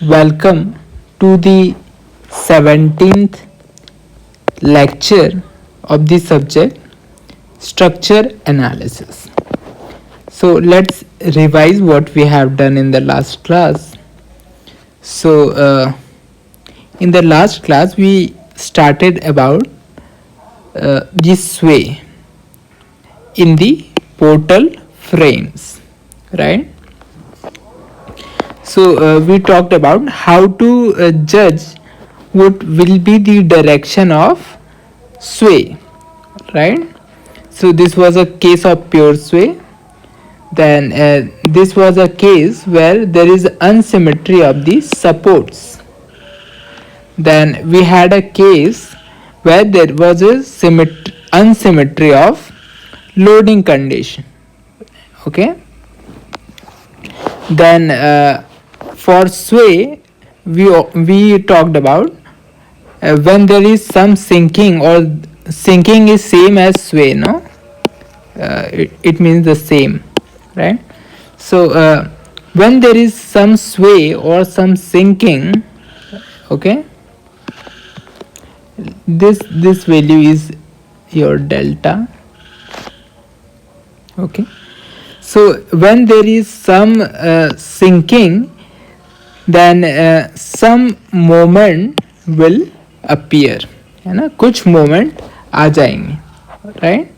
Welcome to the 17th lecture of the subject structure analysis. So let's revise what we have done in the last class. So in the last class we started about the sway in the portal frames, right? So we talked about how to judge what will be the direction of sway, right? So this was a case of pure sway. Then this was a case where there is unsymmetry of the supports. Then we had a case where there was a unsymmetry of loading condition. Okay. Then for sway we talked about when there is some sinking, or sinking is same as sway, no? It means the same, right? So when there is some sway or some sinking, okay, this value is your delta. Okay, so when there is some sinking, then some moment will appear, है ना, कुछ moment आ जाएंगे, right?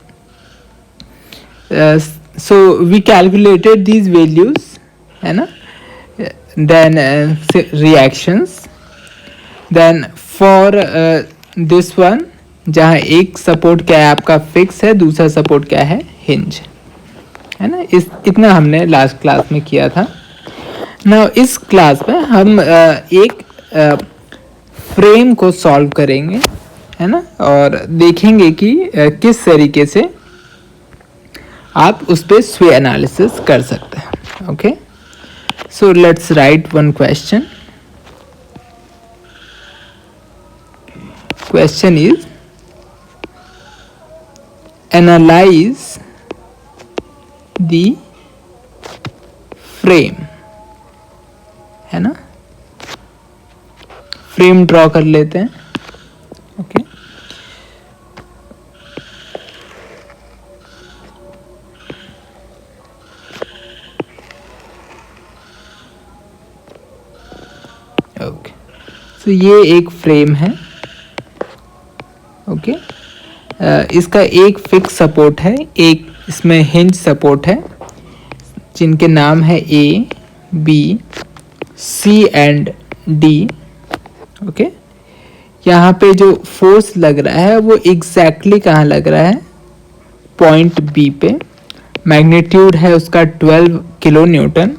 So we calculated these values, है ना, then reactions. Then for this one, जहाँ एक support क्या है आपका फिक्स है, दूसरा सपोर्ट क्या है हिंज, है ना, इतना हमने लास्ट क्लास में किया था ना। इस क्लास में हम एक फ्रेम को सॉल्व करेंगे, है ना, और देखेंगे कि किस तरीके से आप उस पर स्वे एनालिसिस कर सकते हैं। Okay, so let's write one question. Question is, analyze the frame, है ना, फ्रेम ड्रॉ कर लेते हैं. ओके, ओके, तो ये एक फ्रेम है. ओके, इसका एक फिक्स सपोर्ट है, एक इसमें हिंज सपोर्ट है, जिनके नाम है A, B, C and D. Okay, यहाँ पे जो फोर्स लग रहा है वो एग्जैक्टली कहाँ लग रहा है, पॉइंट बी पे. मैग्नीट्यूड है उसका 12 kilo newton.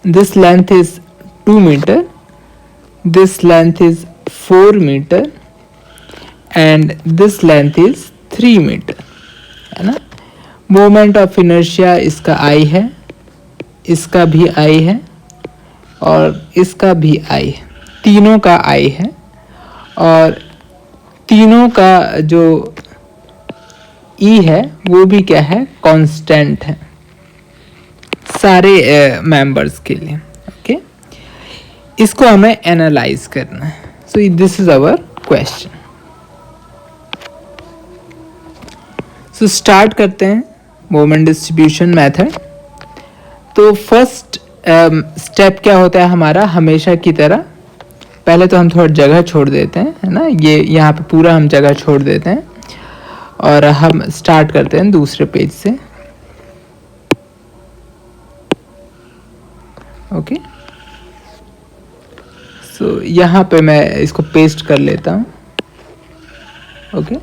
This length is 2 metre, this length is 4 metre and this length is 3 metre, है ना. मोमेंट ऑफ इनर्शिया इसका I है, इसका भी I है और इसका भी I है, तीनों का I है. और तीनों का जो E है वो भी क्या है, कांस्टेंट है सारे मेंबर्स के लिए. ओके, इसको हमें एनालाइज करना है. So this is our question. So start करते हैं मोमेंट डिस्ट्रीब्यूशन मेथड. तो फर्स्ट स्टेप क्या होता है हमारा, हमेशा की तरह पहले तो हम थोड़ा जगह छोड़ देते हैं, है ना. ये यहाँ पे पूरा हम जगह छोड़ देते हैं और हम स्टार्ट करते हैं दूसरे पेज से. ओके, सो यहाँ पे मैं इसको पेस्ट कर लेता हूँ. ओके,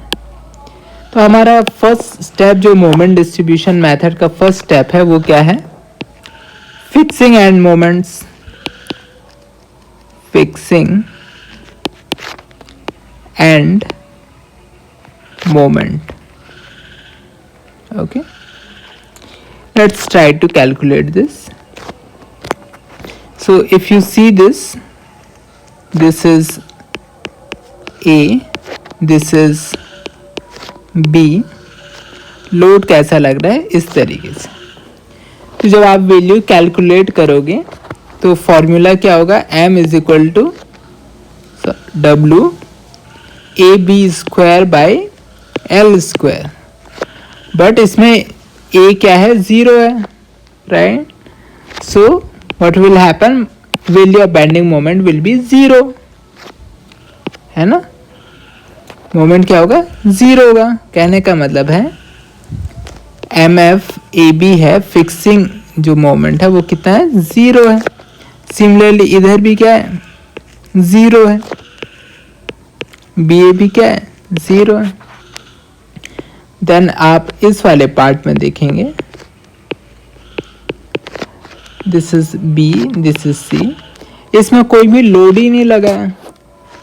तो हमारा फर्स्ट स्टेप जो मोमेंट डिस्ट्रीब्यूशन मेथड का फर्स्ट स्टेप है वो क्या है, fixing end moments. Fixing end moment. Okay, let's try to calculate this. So if you see this, this is A, this is B. Load कैसा लग रहा है, इस तरीके से. तो जब आप वैल्यू कैलकुलेट करोगे तो फॉर्मूला क्या होगा, m is equal to W A B square by L square. But इसमें a क्या है, 0 है, right. So what will happen, value of bending moment will be 0, है ना। मोमेंट क्या होगा, 0 होगा। कहने का मतलब है एम एफ ए बी है, फिक्सिंग जो मोमेंट है वो कितना है, 0 है। सिमिलरली इधर भी क्या है, 0 है, बी ए भी क्या है, 0 है। देन आप इस वाले पार्ट में देखेंगे, this is B, this is C, इसमें कोई भी लोड ही नहीं लगा है।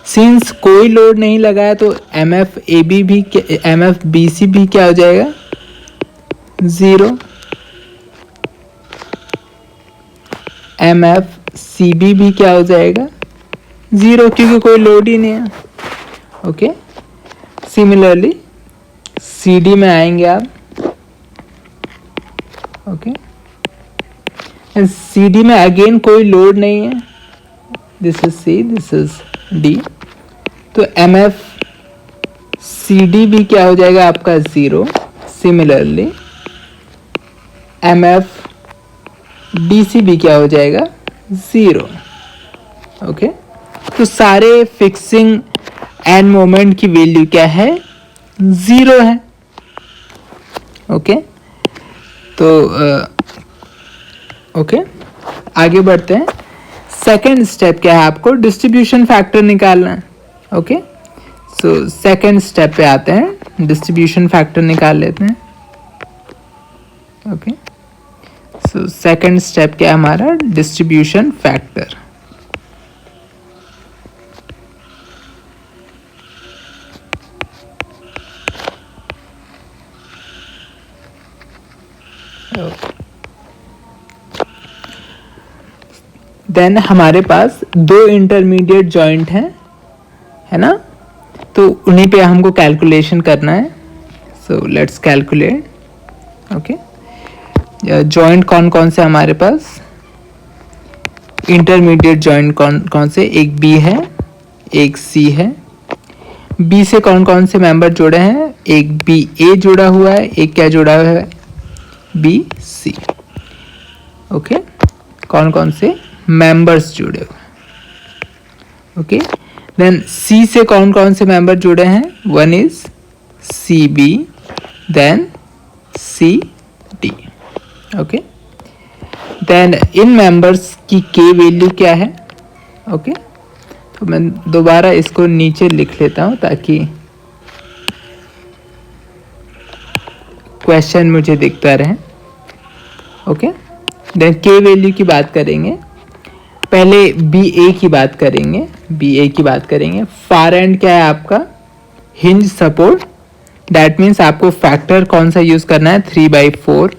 सिंस कोई लोड नहीं लगा है तो एम एफ ए बी भी, एम एफ बी सी भी क्या हो जाएगा, 0। एम एफ सी बी भी क्या हो जाएगा, 0, क्योंकि कोई लोड ही नहीं है। ओके, सिमिलरली सी डी में आएंगे आप। ओके, सी डी में अगेन कोई लोड नहीं है, this is C, this is D, तो एम एफ सी डी भी क्या हो जाएगा आपका, 0। Similarly M F D C भी क्या हो जाएगा, 0। ओके, तो सारे फिक्सिंग एंड मोमेंट की वैल्यू क्या है, 0 है। ओके, तो ओके आगे बढ़ते हैं। सेकेंड स्टेप क्या है, आपको डिस्ट्रीब्यूशन फैक्टर निकालना है। ओके, सो सेकेंड स्टेप पे आते हैं, डिस्ट्रीब्यूशन फैक्टर निकाल लेते हैं। ओके, सो सेकेंड स्टेप क्या है हमारा, डिस्ट्रीब्यूशन फैक्टर। देन हमारे पास दो इंटरमीडिएट जॉइंट हैं, है ना, तो उन्हीं पे हमको कैलकुलेशन करना है। So let's calculate. Okay, joint कौन कौन से हमारे पास, इंटरमीडिएट जॉइंट कौन कौन से, एक बी है, एक सी है। बी से कौन कौन से मेंबर जुड़े हैं, एक बी ए जुड़ा हुआ है, एक क्या जुड़ा हुआ है, बी सी। ओके, कौन कौन से मेंबर्स जुड़े हुए। ओके, देन सी से कौन कौन से मेंबर जुड़े हैं, one is C B, then C D. Okay, then इन मेंबर्स की के वैल्यू क्या है। ओके, तो मैं दोबारा इसको नीचे लिख लेता हूं ताकि क्वेश्चन मुझे दिखता रहे। ओके, देन के वैल्यू की बात करेंगे, पहले बी ए की बात करेंगे, बी ए की बात करेंगे। फार एंड क्या है आपका, हिंज सपोर्ट, दैट मीन्स आपको फैक्टर कौन सा यूज करना है, 3/4।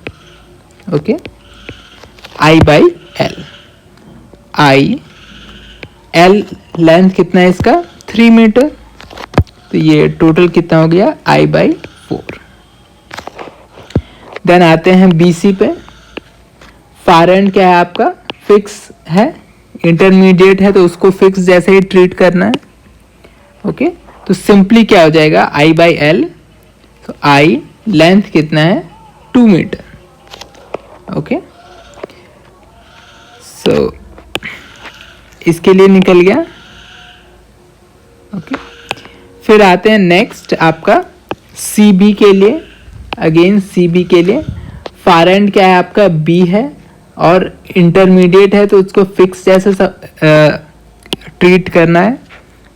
Okay, I by L, I L length कितना है इसका, 3 मीटर, तो ये टोटल कितना हो गया, I/4। देन आते हैं BC पे, फार एंड क्या है आपका, फिक्स है, इंटरमीडिएट है तो उसको फिक्स जैसे ही ट्रीट करना है। ओके, तो सिंपली क्या हो जाएगा, I/L, तो I लेंथ कितना है, 2 मीटर। ओके, सो इसके लिए निकल गया। ओके, फिर आते हैं नेक्स्ट आपका CB के लिए। अगेन CB के लिए फार एंड क्या है आपका, B है और इंटरमीडिएट है तो उसको फिक्स जैसे ट्रीट करना है,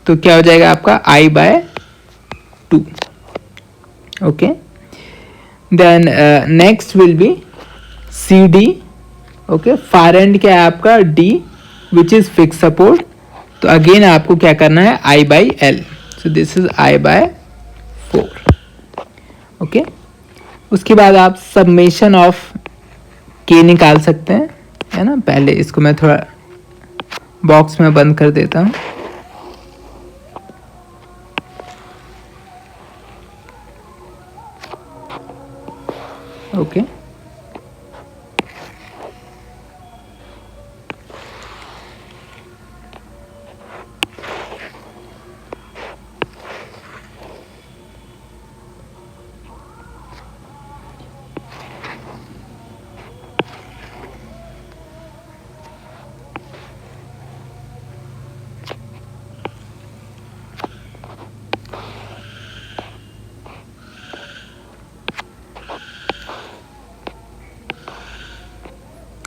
तो क्या हो जाएगा आपका I/2। Okay, then next will be CD। Okay, far end क्या है आपका, D which is fix support, तो अगेन आपको क्या करना है, I/L, so this is I/4। Okay, उसके बाद आप समेशन ऑफ के निकाल सकते हैं, है ना। पहले इसको मैं थोड़ा बॉक्स में बंद कर देता हूं। Okay,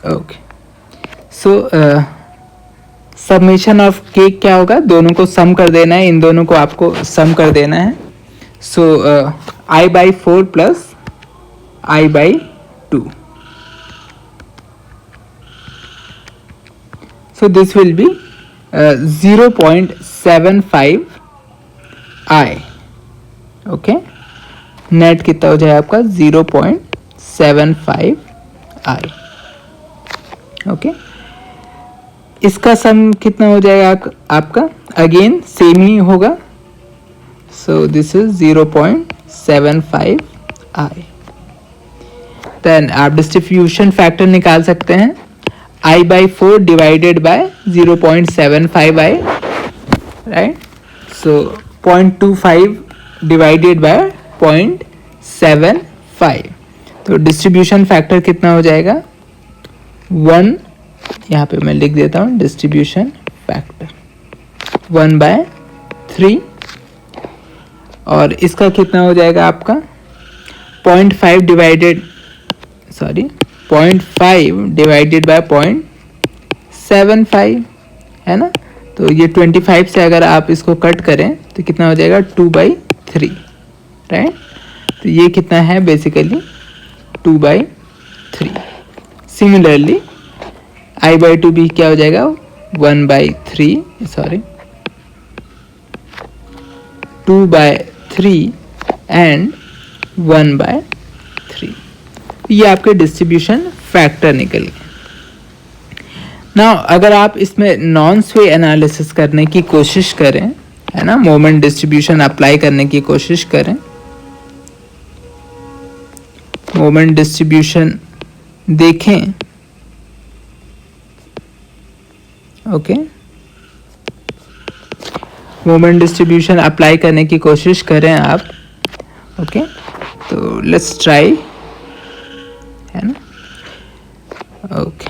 okay, so summation of के क्या होगा, दोनों को सम कर देना है, इन दोनों को आपको सम कर देना है. सो I/4 plus I/2. So this will be 0.75 I. Okay, net कितना हो जाएगा आपका 0.75 I. ओके, इसका सम कितना हो जाएगा आपका, अगेन सेम ही होगा. So this is 0.75 I. Then आप डिस्ट्रीब्यूशन फैक्टर निकाल सकते हैं, I/4 divided by 0.75 I, right. So 0.25 divided by 0.75. तो डिस्ट्रीब्यूशन फैक्टर कितना हो जाएगा 1. यहाँ पे मैं लिख देता हूँ डिस्ट्रीब्यूशन फैक्टर 1/3. और इसका कितना हो जाएगा आपका 0.5 डिवाइडेड बाय 0.75 है ना. तो ये 25 से अगर आप इसको कट करें तो कितना हो जाएगा 2/3, राइट. तो ये कितना है बेसिकली 2/3. सिमिलरली I/2 भी क्या हो जाएगा 2/3 एंड 1/3. ये आपके डिस्ट्रीब्यूशन फैक्टर निकल गए. नाउ अगर आप इसमें नॉन स्वे एनालिसिस करने की कोशिश करें, है ना, मोमेंट डिस्ट्रीब्यूशन अप्लाई करने की कोशिश करें, मोमेंट डिस्ट्रीब्यूशन देखें. ओके, मोमेंट डिस्ट्रीब्यूशन अप्लाई करने की कोशिश करें आप. ओके, तो लेट्स ट्राई, है ना. ओके,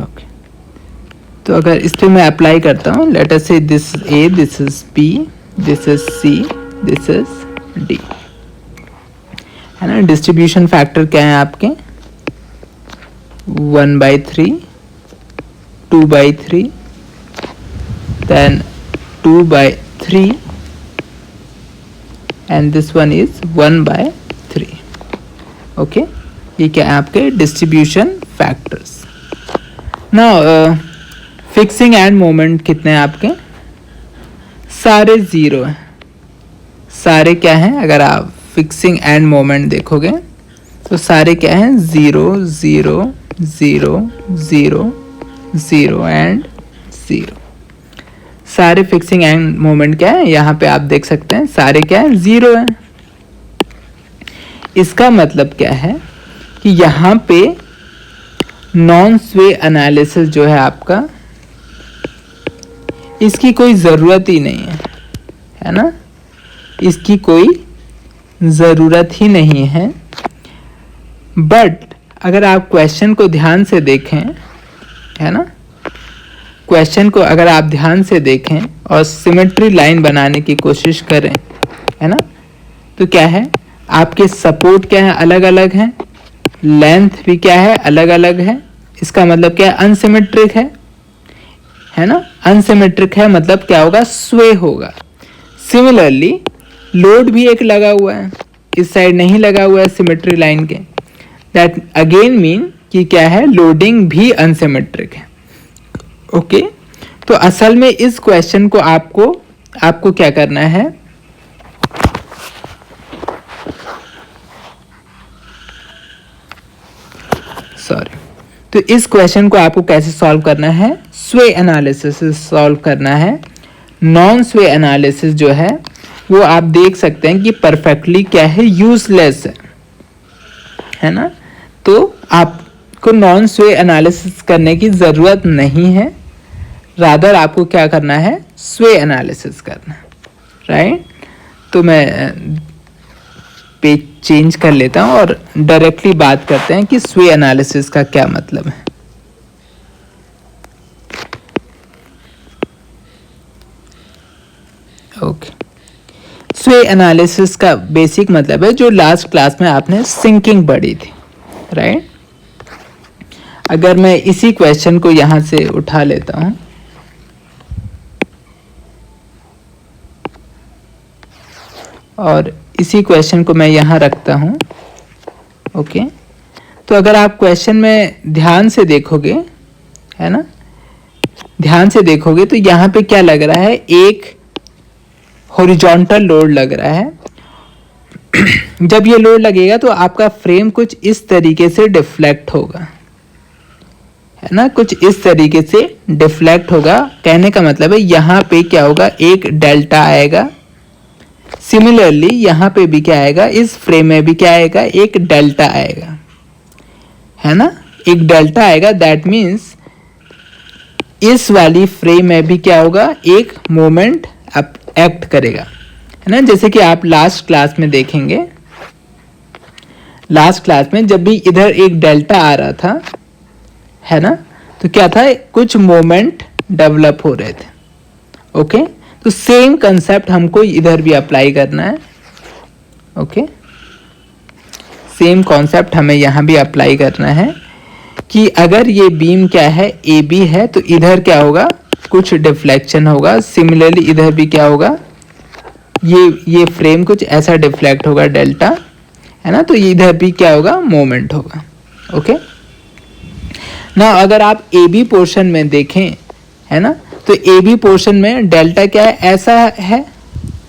ओके, तो अगर इस पे मैं अप्लाई करता हूँ, लेट अस से this A, this is B, this is C, this is D, है ना. डिस्ट्रीब्यूशन फैक्टर क्या है आपके 1/3, 2/3, then 2/3, and this one is 1/3. Okay, ये क्या है आपके distribution factors. Now fixing end moment कितने हैं आपके, सारे जीरो हैं. सारे क्या हैं, अगर आप फिक्सिंग एंड मोमेंट देखोगे तो सारे क्या हैं 0 0 0 0 0 एंड 0. सारे फिक्सिंग एंड मोमेंट क्या है, यहाँ पे आप देख सकते हैं सारे क्या है 0 है. इसका मतलब क्या है कि यहाँ पे नॉन स्वे एनालिसिस जो है आपका, इसकी कोई ज़रूरत ही नहीं है ना. इसकी कोई ज़रूरत ही नहीं है. बट अगर आप क्वेश्चन को ध्यान से देखें, है ना, क्वेश्चन को अगर आप ध्यान से देखें और सिमेट्री लाइन बनाने की कोशिश करें, है ना, तो क्या है आपके सपोर्ट क्या है अलग अलग हैं, लेंथ भी क्या है अलग अलग है. इसका मतलब क्या है अनसिमेट्रिक है ना. अनसिमेट्रिक है मतलब क्या होगा स्वे होगा. सिमिलरली लोड भी एक लगा हुआ है, इस साइड नहीं लगा हुआ है सिमेट्री लाइन के. दैट अगेन मीन कि क्या है लोडिंग भी अनसिमेट्रिक है. ओके, तो असल में इस क्वेश्चन को आपको क्या करना है, तो इस क्वेश्चन को आपको कैसे सॉल्व करना है, स्वे एनालिसिस से सॉल्व करना है. नॉन स्वे एनालिसिस जो है वो आप देख सकते हैं कि परफेक्टली क्या है यूजलेस है ना. तो आपको नॉन स्वे एनालिसिस करने की ज़रूरत नहीं है, रादर आपको क्या करना है स्वे एनालिसिस करना है, राइट. तो मैं पेज चेंज कर लेता हूं और डायरेक्टली बात करते हैं कि स्वे एनालिसिस का क्या मतलब है. ओके, स्वे एनालिसिस का बेसिक मतलब है जो लास्ट क्लास में आपने सिंकिंग पढ़ी थी, राइट। अगर मैं इसी क्वेश्चन को यहां से उठा लेता हूं, और इसी क्वेश्चन को मैं यहां रखता हूं, ओके। तो अगर आप क्वेश्चन में ध्यान से देखोगे, है ना, ध्यान से देखोगे तो यहाँ पे क्या लग रहा है, एक हॉरिजॉन्टल लोड लग रहा है। जब ये लोड लगेगा तो आपका फ्रेम कुछ इस तरीके से डिफ्लेक्ट होगा, है ना, कुछ इस तरीके से डिफ्लेक्ट होगा। कहने का मतलब है यहाँ पे क्या होगा, एक डेल्टा आएगा। सिमिलरली यहाँ पे भी क्या आएगा, इस फ्रेम में भी क्या आएगा, एक डेल्टा आएगा, है ना, एक डेल्टा आएगा। दैट मीन्स इस वाली फ्रेम में भी क्या होगा, एक मोमेंट एक्ट करेगा, है ना। जैसे कि आप लास्ट क्लास में देखेंगे, लास्ट क्लास में जब भी इधर एक डेल्टा आ रहा था, है ना, तो क्या था, कुछ मोमेंट डेवलप हो रहे थे, ओके। तो सेम कंसेप्ट हमको इधर भी अप्लाई करना है, ओके। सेम कॉन्सेप्ट हमें यहाँ भी अप्लाई करना है कि अगर ये बीम क्या है, ए बी है, तो इधर क्या होगा, कुछ डिफ्लेक्शन होगा। सिमिलरली इधर भी क्या होगा, ये फ्रेम कुछ ऐसा डिफ्लेक्ट होगा, डेल्टा, है ना, तो इधर भी क्या होगा, मोमेंट होगा, ओके ना। अगर आप ए बी पोर्शन में देखें, है ना, तो ए बी पोर्शन में डेल्टा क्या है, ऐसा है,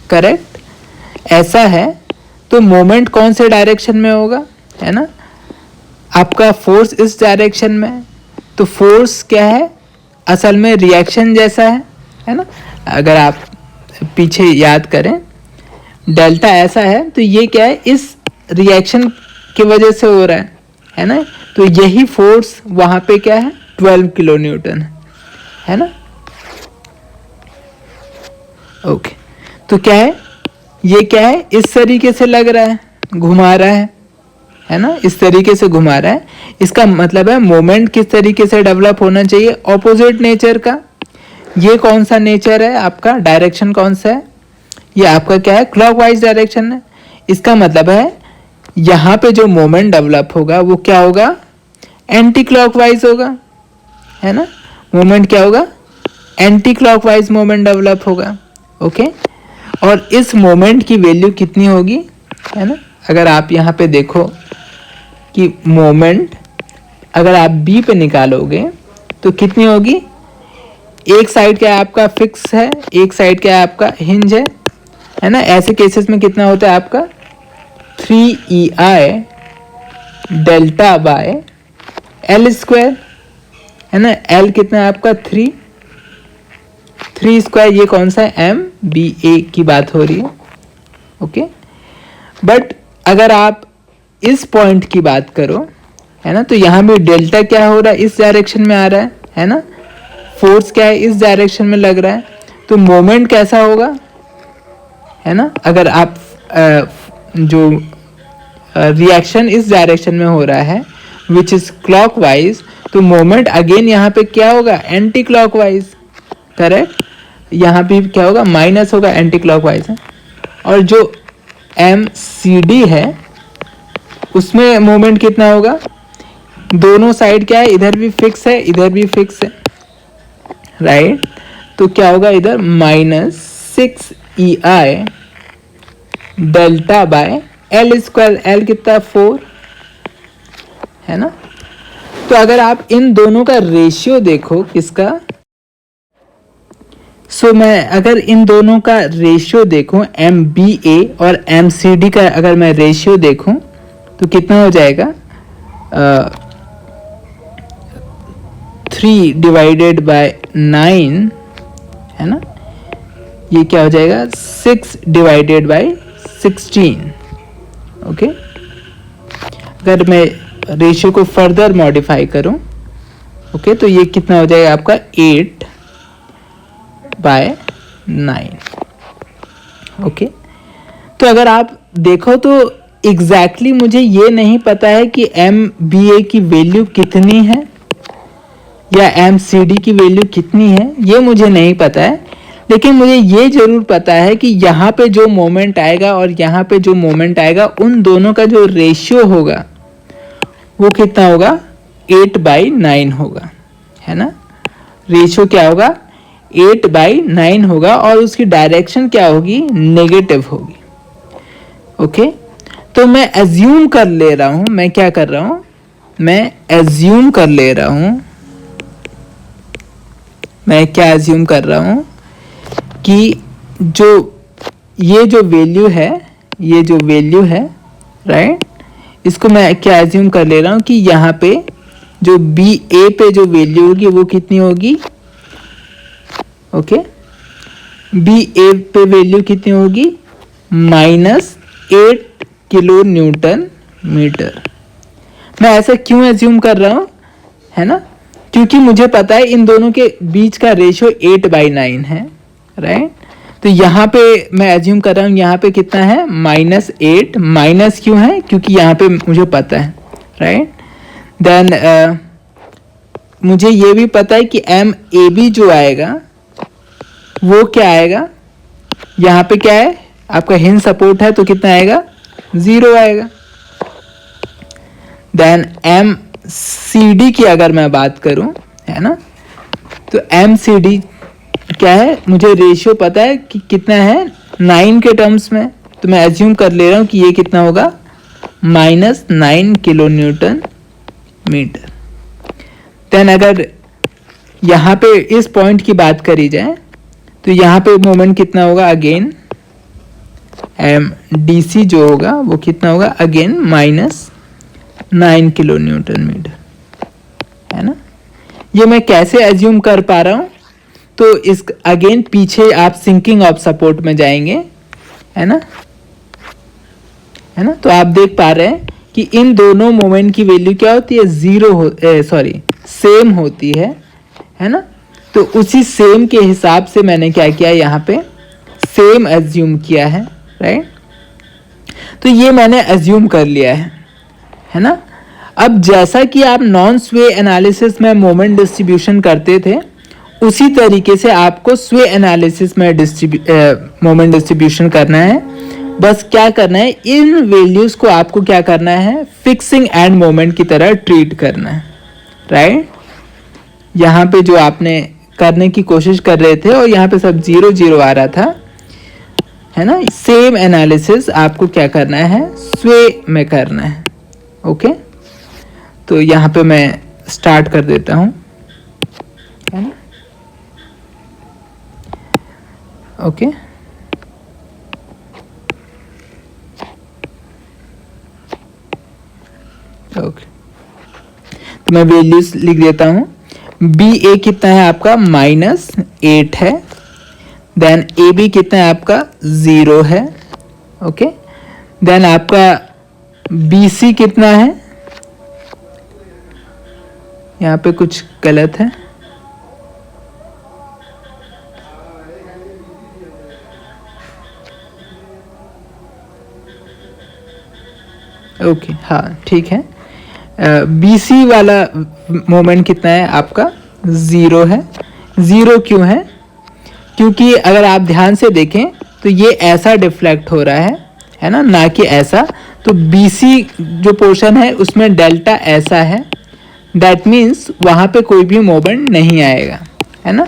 करेक्ट, ऐसा है। तो मोमेंट कौन से डायरेक्शन में होगा, है ना, आपका फोर्स इस डायरेक्शन में। तो फोर्स क्या है, असल में रिएक्शन जैसा है ना। अगर आप पीछे याद करें, डेल्टा ऐसा है, तो ये क्या है, इस रिएक्शन की वजह से हो रहा है ना। तो यही फोर्स वहां पे क्या है, 12 किलो न्यूटन है ना, ओके। तो क्या है, ये क्या है, इस तरीके से लग रहा है, घुमा रहा है ना, इस तरीके से घुमा रहा है। इसका मतलब है मोमेंट किस तरीके से डेवलप होना चाहिए, ऑपोजिट नेचर का। ये कौन सा नेचर है आपका, डायरेक्शन कौन सा है, ये आपका क्या है, क्लॉकवाइज डायरेक्शन है। इसका मतलब है यहाँ पे जो मोमेंट डेवलप होगा वो क्या होगा, एंटी क्लॉकवाइज होगा, है ना। मोमेंट क्या होगा, एंटी क्लॉकवाइज मोमेंट डेवलप होगा, ओके। और इस मोमेंट की वैल्यू कितनी होगी, है ना। अगर आप यहाँ पे देखो कि मोमेंट अगर आप बी पे निकालोगे तो कितनी होगी, एक साइड क्या आपका फिक्स है, एक साइड क्या आपका हिंज है ना। ऐसे केसेस में कितना होता है आपका 3EI delta by L square, है ना। एल कितना है आपका 3 स्क्वायर, ये कौन सा है, MBA की बात हो रही है, ओके। बट अगर आप इस पॉइंट की बात करो, है ना, तो यहाँ भी डेल्टा क्या हो रहा है, इस डायरेक्शन में आ रहा है ना। फोर्स क्या है, इस डायरेक्शन में लग रहा है, तो मोमेंट कैसा होगा, है ना। अगर आप जो रिएक्शन इस डायरेक्शन में हो रहा है विच इज क्लॉकवाइज, तो मोमेंट अगेन यहाँ पे क्या होगा, एंटी क्लॉकवाइज, करेक्ट। यहाँ पे क्या होगा, माइनस होगा, एंटी क्लॉकवाइज है। और जो MCD है उसमें मोमेंट कितना होगा, दोनों साइड क्या है, इधर भी फिक्स है, इधर भी फिक्स है, राइट। तो क्या होगा इधर -6EI delta by L square, L कितना 4 है ना। तो अगर आप इन दोनों का रेशियो देखो किसका, मैं अगर इन दोनों का रेशियो देखूं, MBA और MCD का अगर मैं रेशियो देखूं तो कितना हो जाएगा, 3/9 है ना। ये क्या हो जाएगा, 6/16, ओके। अगर मैं रेशियो को फर्दर मॉडिफाई करूं, ओके, तो ये कितना हो जाएगा आपका 8/9, ओके। तो अगर आप देखो तो एग्जैक्टली मुझे ये नहीं पता है कि MBA की वैल्यू कितनी है या MCD की वैल्यू कितनी है, ये मुझे नहीं पता है। लेकिन मुझे ये जरूर पता है कि यहाँ पे जो मोमेंट आएगा और यहाँ पे जो मोमेंट आएगा उन दोनों का जो रेशियो होगा वो कितना होगा, 8/9 होगा, है ना। रेशियो क्या होगा, 8/9 होगा और उसकी डायरेक्शन क्या होगी, नेगेटिव होगी। ओके, तो मैं एज्यूम कर ले रहा हूं, मैं क्या कर रहा हूं, मैं एज्यूम कर ले रहा हूं, मैं क्या एज्यूम कर रहा हूं कि जो ये जो वैल्यू है, ये जो वैल्यू है, राइट, इसको मैं क्या एज्यूम कर ले रहा हूं कि यहाँ पे जो बी ए पे जो वैल्यू होगी वो कितनी होगी, ओके, बी ए पे वैल्यू कितनी होगी, -8 किलो न्यूटन मीटर। मैं ऐसा क्यों एज्यूम कर रहा हूं, है ना, क्योंकि मुझे पता है इन दोनों के बीच का रेशियो 8/9 है, राइट। तो यहाँ पे मैं एज्यूम कर रहा हूँ यहाँ पे कितना है, -8, माइनस क्यों है, क्योंकि यहाँ पे मुझे पता है, राइट। देन मुझे ये भी पता है कि MAB जो आएगा वो क्या आएगा, यहाँ पे क्या है आपका हिंज सपोर्ट है तो कितना आएगा, 0 आएगा। देन MCD की अगर मैं बात करूं, है ना, तो MCD क्या है, मुझे रेशियो पता है कि कितना है 9 के टर्म्स में, तो मैं एज्यूम कर ले रहा हूं कि ये कितना होगा, -9 किलो न्यूटन मीटर। देन अगर यहाँ पे इस पॉइंट की बात करी जाए तो यहाँ पे मोमेंट कितना होगा, अगेन MDC जो होगा वो कितना होगा, अगेन -9 किलो न्यूटन मीटर, है ना। ये मैं कैसे एज्यूम कर पा रहा हूँ, तो इस अगेन पीछे आप सिंकिंग ऑफ सपोर्ट में जाएंगे, है ना, है ना, तो आप देख पा रहे हैं कि इन दोनों मोमेंट की वैल्यू क्या होती है, सेम होती है ना। तो उसी सेम के हिसाब से मैंने क्या किया, यहाँ पे सेम एज्यूम किया है, राइट। तो ये मैंने एज्यूम कर लिया है ना। अब जैसा कि आप नॉन स्वे एनालिसिस में मोमेंट डिस्ट्रीब्यूशन करते थे, उसी तरीके से आपको स्वे एनालिसिस में मोमेंट डिस्ट्रीब्यूशन करना है। बस क्या करना है, इन वैल्यूज को आपको क्या करना है, फिक्सिंग एंड मोमेंट की तरह ट्रीट करना है, राइट। यहाँ पे जो आपने करने की कोशिश कर रहे थे और यहाँ पे सब 0 0 आ रहा था, है ना, सेम एनालिसिस आपको क्या करना है, स्वे में करना है। ओके, तो यहाँ पे मैं स्टार्ट कर देता हूँ, है ना। ओके, ओके, तो मैं वैल्यूज लिख देता हूँ। BA कितना है आपका, -8 है। देन AB कितना है आपका, 0 है। ओके, देन आपका BC कितना है, यहाँ पे कुछ गलत है, ओके, हाँ ठीक है। BC वाला मोमेंट कितना है आपका, 0 है। 0 क्यों है, क्योंकि अगर आप ध्यान से देखें तो ये ऐसा डिफ्लेक्ट हो रहा है ना, ना कि ऐसा। तो BC जो पोर्शन है उसमें डेल्टा ऐसा है, दैट मीन्स वहाँ पे कोई भी मोमेंट नहीं आएगा, है ना।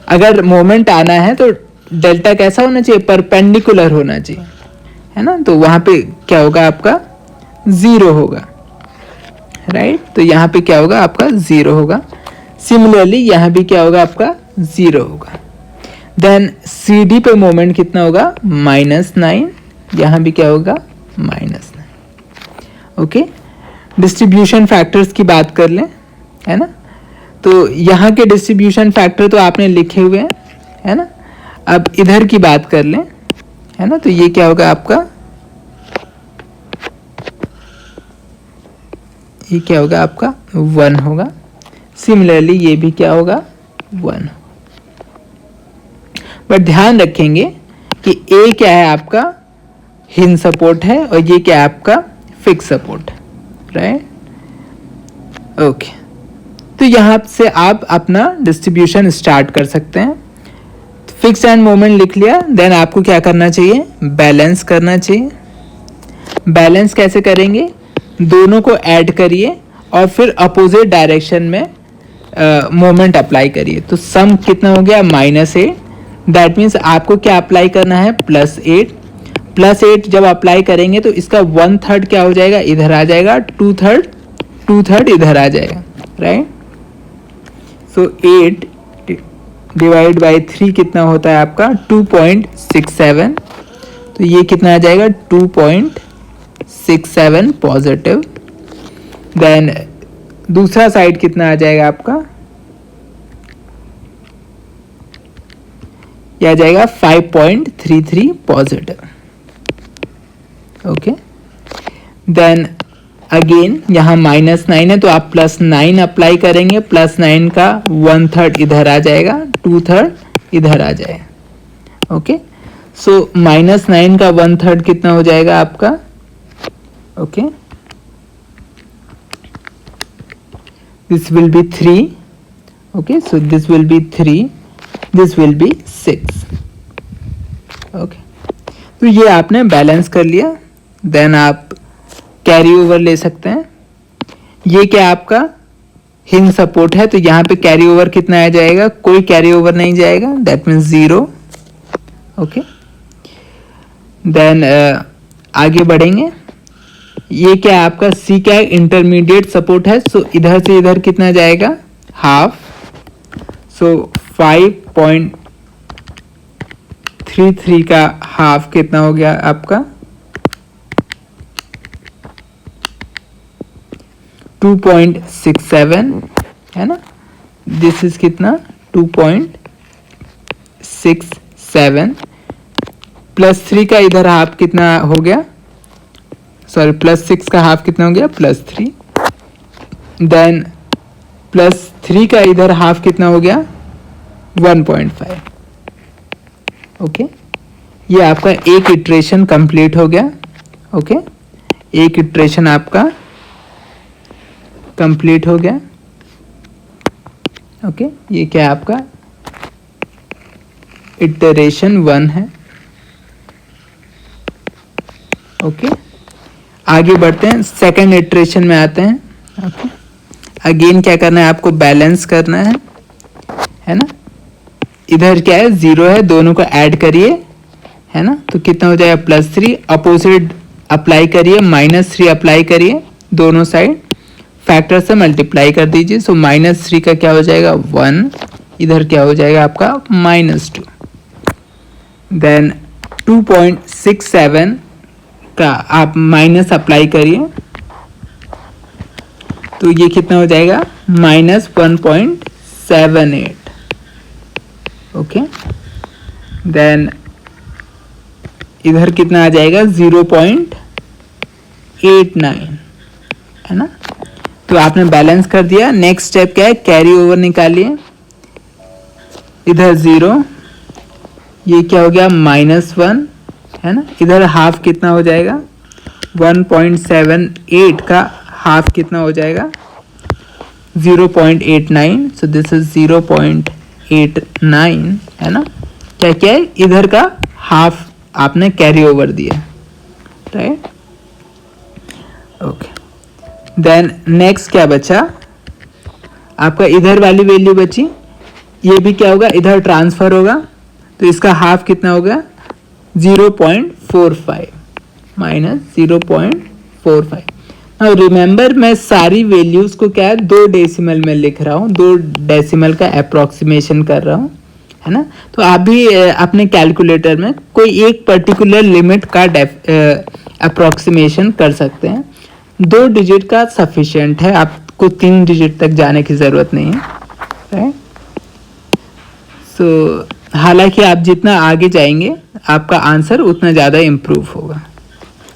अगर मोमेंट आना है तो डेल्टा कैसा होना चाहिए, परपेंडिकुलर होना चाहिए, है ना। तो वहाँ पे क्या होगा आपका, 0 होगा, राइट। तो यहाँ पे क्या होगा आपका, 0 होगा। सिमिलरली यहाँ भी क्या होगा आपका, 0 होगा। देन CD पे मोमेंट कितना होगा, -9, यहाँ भी क्या होगा, -9। ओके, डिस्ट्रीब्यूशन फैक्टर्स की बात कर लें, है ना। तो यहाँ के डिस्ट्रीब्यूशन फैक्टर तो आपने लिखे हुए हैं, है ना। अब इधर की बात कर लें, है ना, तो ये क्या होगा आपका, ये क्या होगा आपका, 1 होगा। सिमिलरली ये भी क्या होगा, 1। बट ध्यान रखेंगे कि A क्या है आपका, हिंज सपोर्ट है, और ये क्या है आपका, फिक्स सपोर्ट है, राइट। ओके, तो यहाँ से आप अपना डिस्ट्रीब्यूशन स्टार्ट कर सकते हैं। फिक्स एंड मोमेंट लिख लिया, देन आपको क्या करना चाहिए, बैलेंस करना चाहिए। बैलेंस कैसे करेंगे, दोनों को ऐड करिए और फिर अपोजिट डायरेक्शन में मोमेंट अप्लाई करिए। तो सम कितना हो गया, -8। दैट मीन्स आपको क्या अप्लाई करना है, +8। +8 जब अप्लाई करेंगे तो इसका 1/3 क्या हो जाएगा, इधर आ जाएगा, 2/3 इधर आ जाएगा, राइट। सो 8 डिवाइड बाई 3 कितना होता है आपका, 2.67। तो ये कितना आ जाएगा, 2.67 पॉजिटिव। देन दूसरा साइड कितना आ जाएगा आपका, यह आ जाएगा 5.33 पॉजिटिव। ओके, देन अगेन यहाँ -9 है तो आप +9 अप्लाई करेंगे, +9 का 1/3 इधर आ जाएगा, 2/3 इधर आ जाएगा। ओके, सो -9 का 1/3 कितना हो जाएगा आपका, okay, this will be 3. Okay, so this will be 3, this will be 6. Okay, तो ये आपने बैलेंस कर लिया। देन आप कैरी ओवर ले सकते हैं। ये क्या आपका हिंज सपोर्ट है, तो यहाँ पे कैरी ओवर कितना आ जाएगा, कोई कैरी ओवर नहीं जाएगा, दैट मीन्स 0। ओके, देन आगे बढ़ेंगे। ये क्या आपका सी क्या इंटरमीडिएट सपोर्ट है, सो इधर से इधर कितना जाएगा, हाफ। सो 5.33 का हाफ कितना हो गया आपका, 2.67 है ना। दिस इज कितना, 2.67 +3 का इधर हाफ कितना हो गया, सॉरी +6 का हाफ कितना हो गया, +3। देन +3 का इधर हाफ कितना हो गया, 1.5। ओके, ये आपका एक इटरेशन कंप्लीट हो गया। ओके, एक इटरेशन आपका कंप्लीट हो गया। ओके, ये क्या आपका इटरेशन 1 है। ओके, आगे बढ़ते हैं, सेकंड इटरेशन में आते हैं। ओके, अगेन क्या करना है आपको, बैलेंस करना है ना। इधर क्या है, 0 है, दोनों को ऐड करिए, है ना, तो कितना हो जाएगा, +3। अपोजिट अप्लाई करिए, -3 अप्लाई करिए, दोनों साइड फैक्टर से मल्टीप्लाई कर दीजिए। सो -3 का क्या हो जाएगा, 1, इधर क्या हो जाएगा आपका -2। देन 2.67 का आप माइनस अप्लाई करिए, तो ये कितना हो जाएगा, -1.78। ओके, देन इधर कितना आ जाएगा, 0.89 है ना। तो आपने बैलेंस कर दिया। नेक्स्ट स्टेप क्या है, कैरी ओवर निकालिए। इधर 0, ये क्या हो गया, -1 है ना। इधर हाफ कितना हो जाएगा, 1.78 का हाफ कितना हो जाएगा, 0.89। सो दिस इज 0.89 है ना। क्या क्या है, इधर का हाफ आपने कैरी ओवर दिया, राइट। ओके, देन नेक्स्ट क्या बचा आपका, इधर वाली वैल्यू बची, ये भी क्या होगा, इधर ट्रांसफर होगा, तो इसका हाफ कितना होगा, 0.45 -0.45। नाउ रिमेंबर, मैं सारी वैल्यूज को क्या है, 2 डेसिमल में लिख रहा हूँ, 2 डेसिमल का अप्रोक्सीमेशन कर रहा हूँ, है ना। तो आप भी अपने कैलकुलेटर में कोई एक पर्टिकुलर लिमिट का अप्रोक्सीमेशन कर सकते हैं। 2 डिजिट का सफिशिएंट है, आपको 3 डिजिट तक जाने की ज़रूरत नहीं है, राइट। सो हालांकि आप जितना आगे जाएंगे आपका आंसर उतना ज़्यादा इम्प्रूव होगा।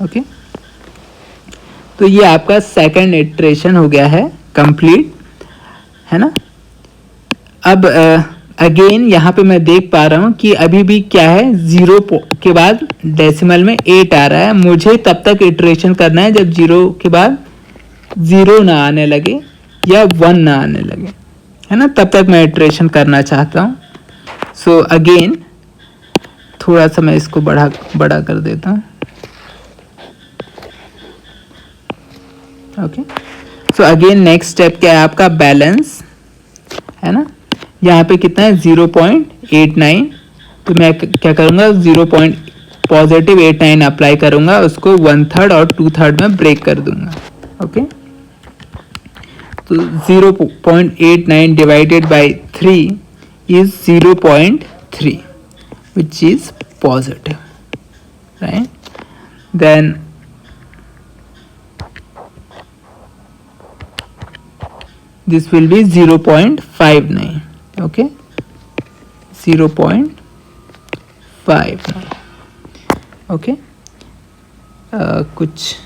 ओके, तो ये आपका सेकंड इटरेशन हो गया है कंप्लीट, है ना। अब अगेन यहाँ पे मैं देख पा रहा हूँ कि अभी भी क्या है, 0 के बाद डेसिमल में 8 आ रहा है। मुझे तब तक इटरेशन करना है जब 0 के बाद 0 ना आने लगे या 1 ना आने लगे, है ना, तब तक मैं इटरेशन करना चाहता हूँ। सो अगेन थोड़ा सा मैं इसको बड़ा कर देता हूँ। Okay, so again next step क्या है आपका, बैलेंस है ना। यहाँ पे कितना है 0.89, तो मैं क्या करूँगा पॉजिटिव 89 अप्लाई करूँगा, उसको 1/3 और 2/3 में ब्रेक कर दूंगा। ओके, तो 0.89 divided by 3 is 0.3, which is positive, right? Then this will be 0.59. Okay, 0.59. Okay, कुछ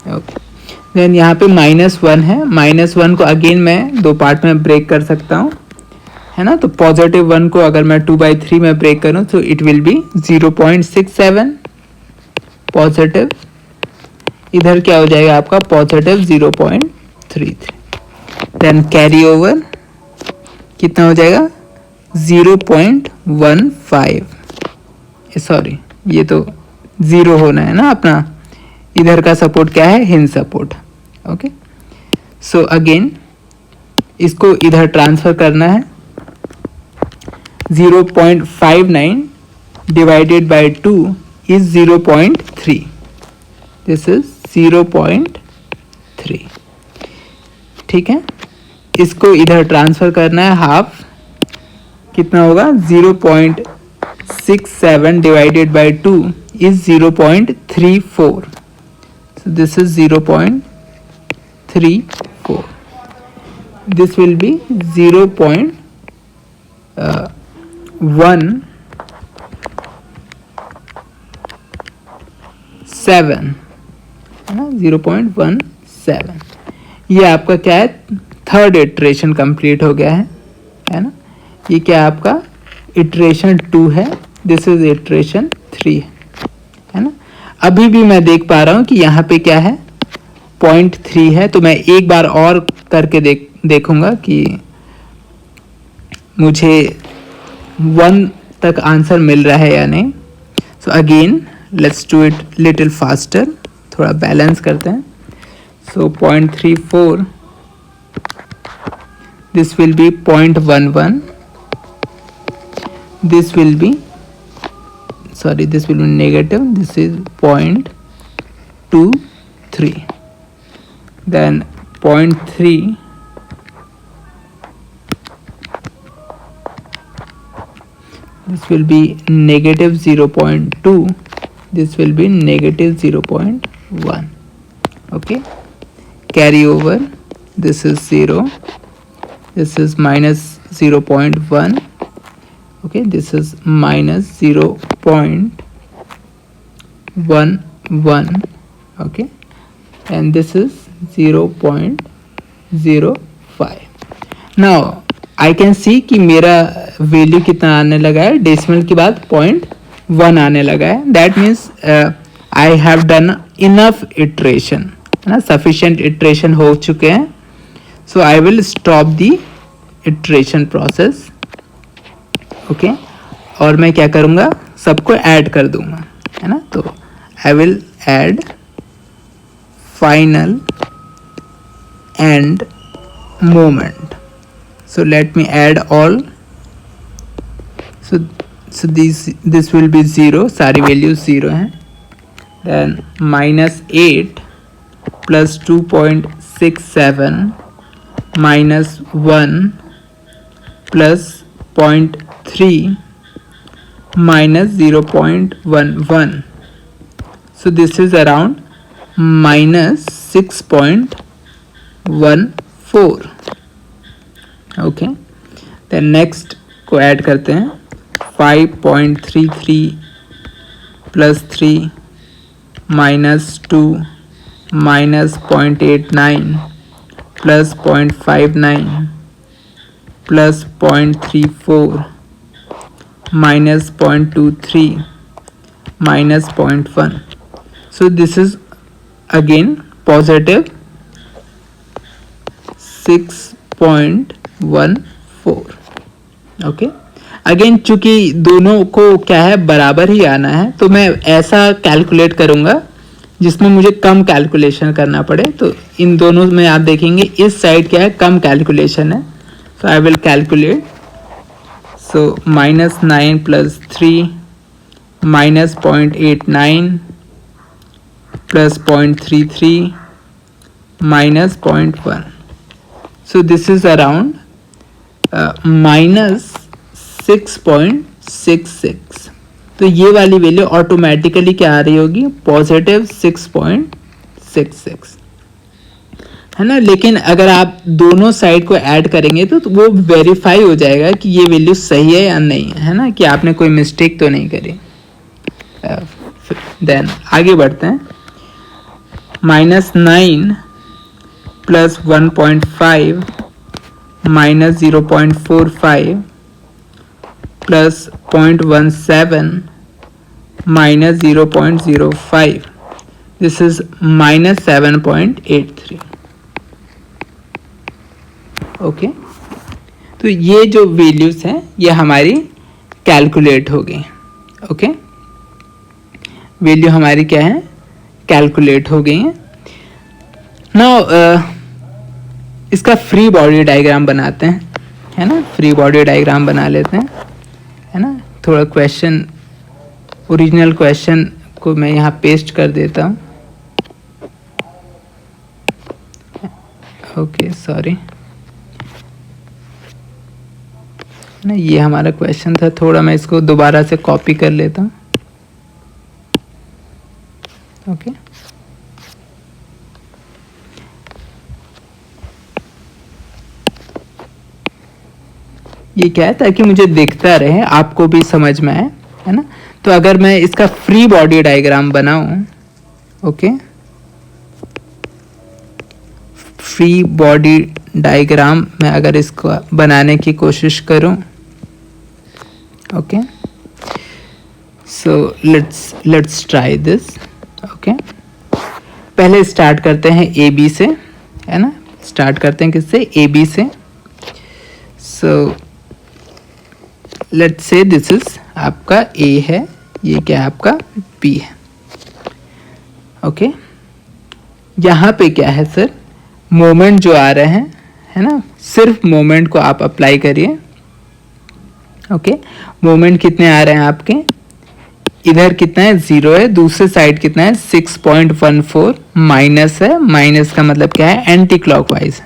ओके, देन यहाँ पे -1 है। -1 को अगेन मैं दो पार्ट में ब्रेक कर सकता हूँ, है ना। तो +1 को अगर मैं 2/3 में ब्रेक करूँ तो इट विल बी 0.67 पॉजिटिव, इधर क्या हो जाएगा आपका पॉजिटिव 0.33। देन कैरी ओवर कितना हो जाएगा 0.15, सॉरी ये तो 0 होना है ना अपना, इधर का सपोर्ट क्या है, hinge support. Okay, so again इसको इधर ट्रांसफर करना है। 0.59 divided by 2 is 0.3, this is 0.3। ठीक है, इसको इधर ट्रांसफर करना है हाफ, कितना होगा 0.67 divided by 2 is 0.34, so this is 0.34, this will be 0.17 है ना, 0.17। ये आपका क्या है, थर्ड इटरेशन कंप्लीट हो गया है ना। ये क्या आपका इटरेशन 2 है, दिस इज इटरेशन 3 है ना। अभी भी मैं देख पा रहा हूँ कि यहाँ पे क्या है 0.3 है, तो मैं एक बार और करके देखूंगा कि मुझे 1 तक आंसर मिल रहा है या नहीं। So again let's do it little faster, थोड़ा बैलेंस करते हैं। सो 0.34, this will B 0.11, this will be negative, this is 0.23, then 0.3, this will be negative 0.2, this will be negative 0.1. okay, carry over, this is 0, this is minus 0.1, okay, this is minus 0.11, okay, and this is 0.05. now I can see कि मेरा value कितना आने लगा है, decimal के बाद 0.1 आने लगा है, that means I have done enough iteration, है ना, सफिशिएंट इटरेशन हो चुके हैं। So I will stop the iteration process. Okay, और मैं क्या करूँगा, सबको ऐड कर दूंगा, है ना। तो I will add final end moment. So let me add all. So this will be 0, सारी वैल्यूज 0 हैं। Then -8 plus 2.67 minus 1 plus 0.3 minus 0.11, so this is around minus 6.14. okay, then next को ऐड करते हैं 5.33 plus 3 minus 2 minus 0.89 plus 0.59 plus 0.34 minus 0.23 minus 0.1. so this is again positive 6.14. Okay. Again चूंकि दोनों को क्या है बराबर ही आना है, तो मैं ऐसा कैलकुलेट करूंगा जिसमें मुझे कम कैलकुलेशन करना पड़े। तो इन दोनों में आप देखेंगे इस साइड क्या है, कम कैलकुलेशन है। सो I will calculate. So -9 + 3 -0.89 + 0.33 -0.1. So this is around -6.66. तो ये वाली वैल्यू ऑटोमेटिकली क्या आ रही होगी, +6.66, है ना। लेकिन अगर आप दोनों साइड को ऐड करेंगे तो वो वेरीफाई हो जाएगा कि ये वैल्यू सही है या नहीं है ना, कि आपने कोई मिस्टेक तो नहीं करी। देन आगे बढ़ते हैं। -9 + 1.5 -0.45 + 0.17 -0.05. This is -7.83. ओके। तो ये जो वैल्यूज हैं ये हमारी कैलकुलेट हो गई। ओके, वैल्यू हमारी क्या है, कैलकुलेट हो गई है। नाउ इसका फ्री बॉडी डायग्राम बनाते हैं, है ना। फ्री बॉडी डायग्राम बना लेते हैं, है ना। थोड़ा क्वेश्चन, ओरिजिनल क्वेश्चन को मैं यहाँ पेस्ट कर देता हूँ। ओके सॉरी ना, ये हमारा क्वेश्चन था। थोड़ा मैं इसको दोबारा से कॉपी कर लेता हूँ। ओके, ये क्या है, ताकि मुझे दिखता रहे, आपको भी समझ में आए, है ना। तो अगर मैं इसका फ्री बॉडी डायग्राम बनाऊं, ओके, फ्री बॉडी डायग्राम में अगर इसको बनाने की कोशिश करूं, okay, so let's try this. Okay, पहले स्टार्ट करते हैं ए बी से, है ना। स्टार्ट करते हैं किससे, ए बी से। So let's say this is आपका ए है, ये क्या है आपका बी है। ओके, यहाँ पे क्या है सर, मोमेंट जो आ रहे हैं, है ना, सिर्फ मोमेंट को आप अप्लाई करिए। ओके, मोमेंट कितने आ रहे हैं आपके, इधर कितना है 0 है, दूसरे साइड कितना है 6.14 माइनस है। माइनस का मतलब क्या है, एंटी क्लॉकवाइज,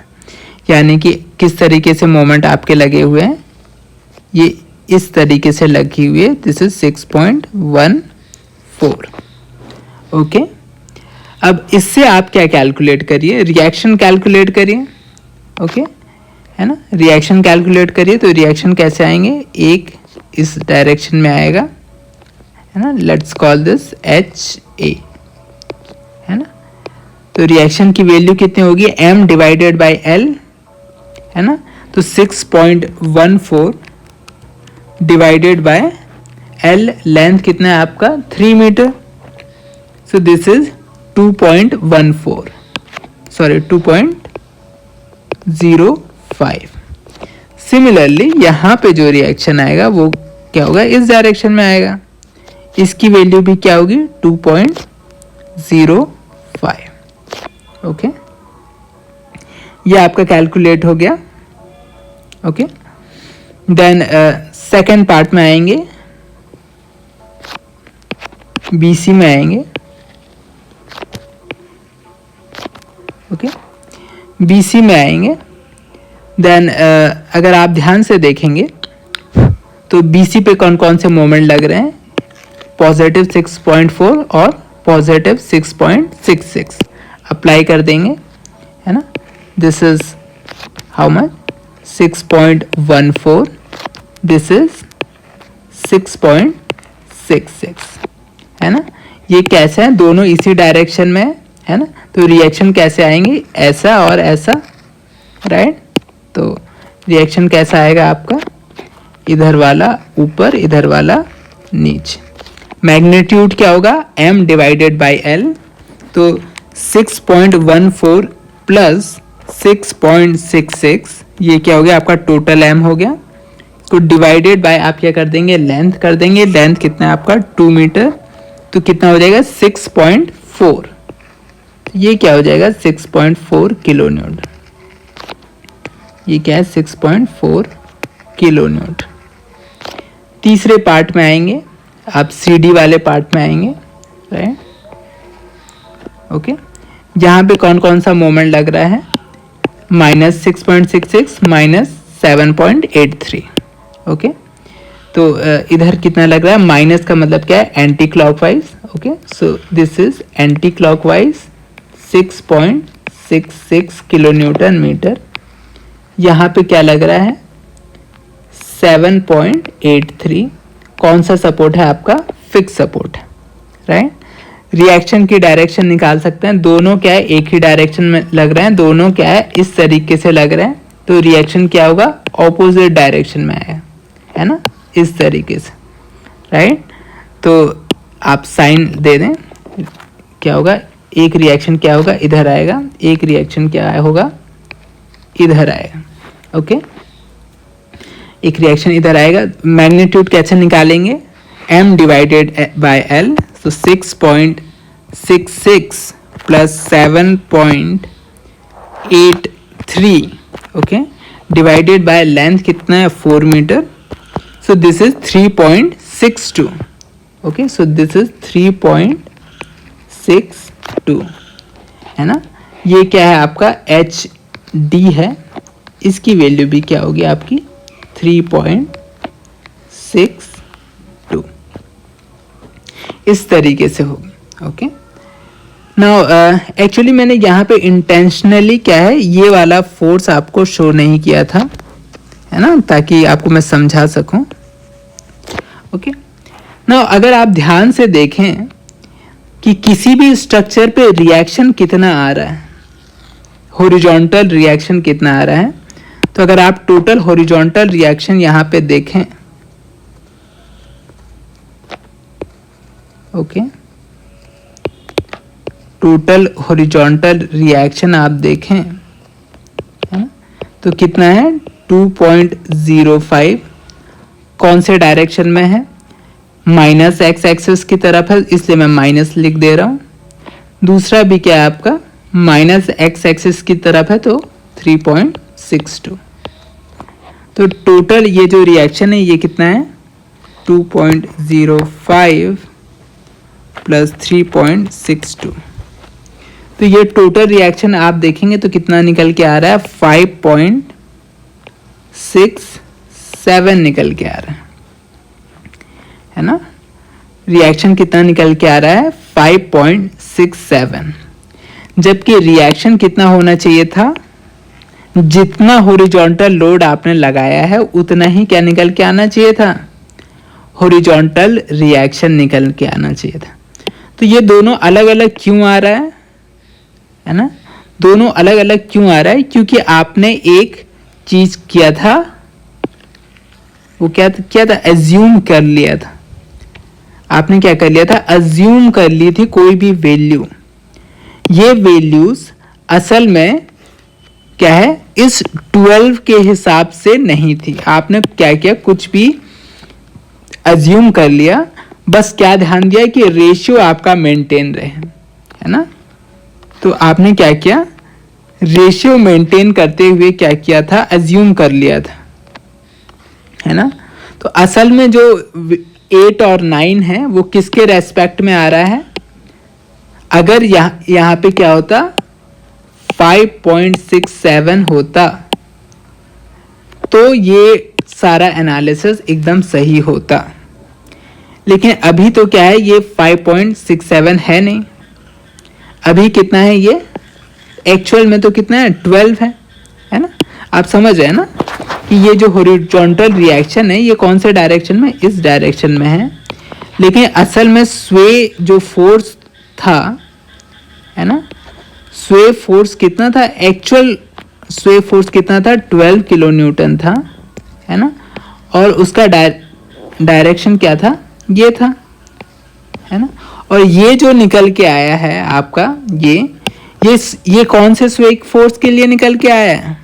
यानी कि किस तरीके से मोमेंट आपके लगे हुए हैं, ये इस तरीके से लगी हुई है। This is 6.14। ओके, अब इससे आप क्या कैलकुलेट करिए, रिएक्शन कैलकुलेट करिए। ओके, है ना, रिएक्शन कैलकुलेट करिए। तो रिएक्शन कैसे आएंगे, एक इस डायरेक्शन में आएगा, है ना। लेट्स कॉल दिस HA, है ना। तो रिएक्शन की वैल्यू कितनी होगी, m डिवाइडेड बाय L, है ना। तो 6.14 डिवाइडेड बाय L, लेंथ कितना है आपका 3 metre. So this is 2.14, sorry 2.05। Similarly यहाँ पे जो रिएक्शन आएगा वो क्या होगा, इस डायरेक्शन में आएगा, इसकी वैल्यू भी क्या होगी 2.05। ओके, ये आपका कैलकुलेट हो गया। ओके, देन सेकेंड पार्ट में आएंगे, BC में आएंगे। ओके, BC में आएंगे। देन अगर आप ध्यान से देखेंगे तो BC पे कौन कौन से मोमेंट लग रहे हैं, +6.4 और +6.66 अप्लाई कर देंगे, है ना। This is how much, 6.14, this is 6.66, है ना। ये कैसे हैं, दोनों इसी डायरेक्शन में है ना। तो रिएक्शन कैसे आएंगे, ऐसा और ऐसा, राइट। तो रिएक्शन कैसा आएगा आपका, इधर वाला ऊपर, इधर वाला नीचे। मैग्नीट्यूड क्या होगा, m डिवाइडेड बाय L। तो 6.14 प्लस 6.66, ये क्या हो गया आपका टोटल m हो गया। तो डिवाइडेड बाय आप क्या कर देंगे, लेंथ कर देंगे। लेंथ कितना है आपका 2 मीटर, तो कितना हो जाएगा 6.4। ये क्या हो जाएगा 6.4 किलो न्यूटन। ये क्या है 6.4 किलो न्यूटन। तीसरे पार्ट में आएंगे, आप CD वाले पार्ट में आएंगे, राइट। ओके, यहाँ पे कौन कौन सा मोमेंट लग रहा है, -6.66 -7.83। ओके, तो इधर कितना लग रहा है, माइनस का मतलब क्या है, anti clockwise. Okay, so this is anti clockwise 6.66 kilo newton metre. यहाँ पे क्या लग रहा है 7.83। कौन सा सपोर्ट है आपका, फिक्स सपोर्ट है, राइट। रिएक्शन की डायरेक्शन निकाल सकते हैं, दोनों क्या है एक ही डायरेक्शन में लग रहे हैं, दोनों क्या है इस तरीके से लग रहे हैं, तो रिएक्शन क्या होगा ऑपोजिट डायरेक्शन में आएगा, है ना, इस तरीके से, राइट। तो आप साइन दे दें, क्या होगा, एक रिएक्शन क्या होगा इधर आएगा, एक रिएक्शन क्या होगा इधर आएगा। ओके, एक रिएक्शन इधर आएगा। मैग्नीट्यूड कैसे निकालेंगे, m डिवाइडेड बाय l, तो 6.66 plus 7.83, okay, divided by length कितना है 4 metre, so this is 3.62। Okay, so this is 3.62, है ना। ये क्या है आपका HD है, इसकी वैल्यू भी क्या होगी आपकी 3.62, इस तरीके से होगी। ओके, नाउ एक्चुअली मैंने यहाँ पे इंटेंशनली क्या है ये वाला फोर्स आपको शो नहीं किया था, है ना, ताकि आपको मैं समझा सकूं। ओके, नाउ अगर आप ध्यान से देखें कि किसी भी स्ट्रक्चर पे रिएक्शन कितना आ रहा है, हॉरिजॉन्टल रिएक्शन कितना आ रहा है, तो अगर आप टोटल हॉरिजॉन्टल रिएक्शन यहाँ पे देखें, ओके, टोटल हॉरिजॉन्टल रिएक्शन आप देखें, है ना, तो कितना है 2.05। कौन से डायरेक्शन में है, माइनस x एक्सिस की तरफ है, इसलिए मैं माइनस लिख दे रहा हूँ। दूसरा भी क्या है आपका माइनस x एक्सिस की तरफ है, तो 3.62। तो टोटल ये जो रिएक्शन है ये कितना है 2.05 प्लस 3.62। तो ये टोटल रिएक्शन आप देखेंगे तो कितना निकल के आ रहा है 5.67 निकल के आ रहा है ना। रिएक्शन कितना निकल के आ रहा है 5.67, जबकि रिएक्शन कितना होना चाहिए था, जितना हॉरिजॉन्टल लोड आपने लगाया है उतना ही क्या निकल के आना चाहिए था, हॉरिजॉन्टल रिएक्शन निकल के आना चाहिए था। तो ये दोनों अलग अलग क्यों आ रहा है ना, दोनों अलग अलग क्यों आ रहा है, क्योंकि आपने एक चीज किया था, वो क्या था अज्यूम कर लिया था। आपने क्या कर लिया था, अज्यूम कर ली थी कोई भी वैल्यू। ये वैल्यूज असल में क्या है इस 12 के हिसाब से नहीं थी। आपने क्या किया, कुछ भी अज्यूम कर लिया, बस क्या ध्यान दिया कि रेशियो आपका मेंटेन रहे, है ना। तो आपने क्या किया, रेशियो मेंटेन करते हुए क्या किया था, अज्यूम कर लिया था, है ना। तो असल में जो 8 और 9 है वो किसके रेस्पेक्ट में आ रहा है। अगर यहाँ पे क्या होता 5.67 होता तो ये सारा एनालिसिस एकदम सही होता, लेकिन अभी तो क्या है ये 5.67 है नहीं। अभी कितना है ये, एक्चुअल में तो कितना है 12 है ना। आप समझ रहे हैं ना कि ये जो हॉरिजॉन्टल रिएक्शन है ये कौन से डायरेक्शन में, इस डायरेक्शन में है, लेकिन असल में स्वे जो फोर्स था, है ना, स्वे फोर्स कितना था, एक्चुअल स्वे फोर्स कितना था 12 किलो न्यूटन था, है ना, और उसका डायरेक्शन क्या था, ये था, है ना। और ये जो निकल के आया है आपका ये कौन से स्वे फोर्स के लिए निकल के आया है,